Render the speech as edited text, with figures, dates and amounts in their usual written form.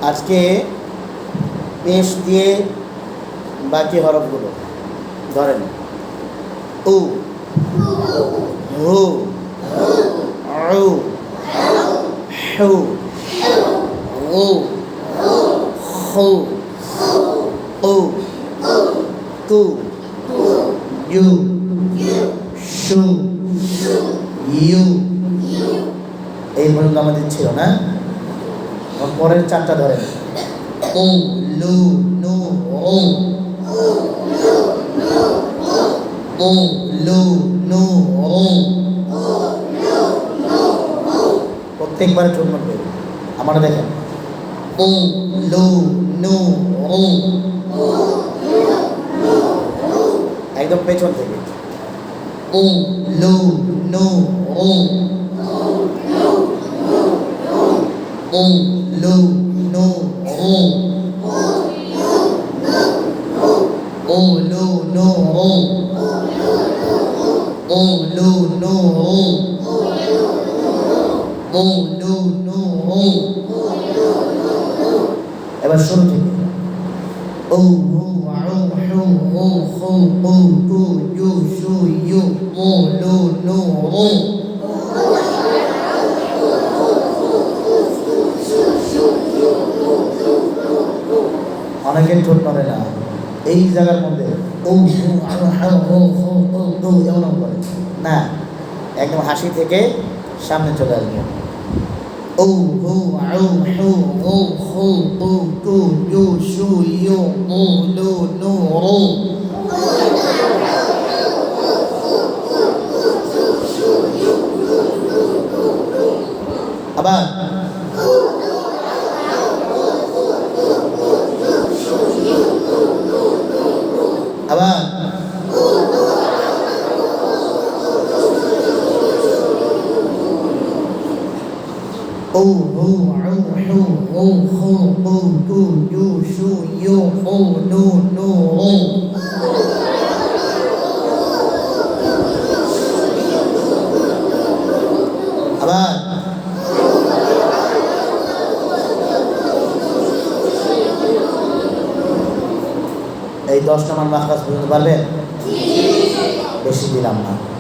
আজকে পেশ দিয়ে বাকি হরফগুলো ধরেন। উ, হু, উ, হু, উ, হু, উ, তু, ইউ, শু, ইউ। এই পর্যন্ত আমাদের ছিল না। পরের চারটা ধরেন। উ, লু, নু, উ, উ, লু, নু, উ। প্রত্যেকবার ঠোঁট নড়বে। আমরা দেখেন। উ, লু, নু, উ। একদম পেছন থেকে। উ, লু, নু, উ। উ, লু, নু, উ। উ, লু, নু, উ। উ, লু, নু, উ। উ, লু, নু, উ। এবার শুরু থেকে। উ, হু, আউ, হু, উ, হু, উ, তু, ইউ, শু, ইউ, উ, লু, নু, উ। অনেকের ঠোঁট নড়ে না এই জায়গার মধ্যে। উ, হু, আউ, হু, হু, হু, উ, তু এমন করে না, একদম হাসি থেকে সামনে চলে আসবে। উ, হু, আউ, হু, উ, হু, উ, তু, ইউ, শু, ইউ, উ, লু, নু, উ। আবার আবার উ, হু, আউ, হু, উ, হু, উ, তু, ইউ, শু, ইউ, উ, লু, নু, উ। আবার এই 10 নম্বর মাখরাজ পর্যন্ত পারবেন? বেশি দিলাম না।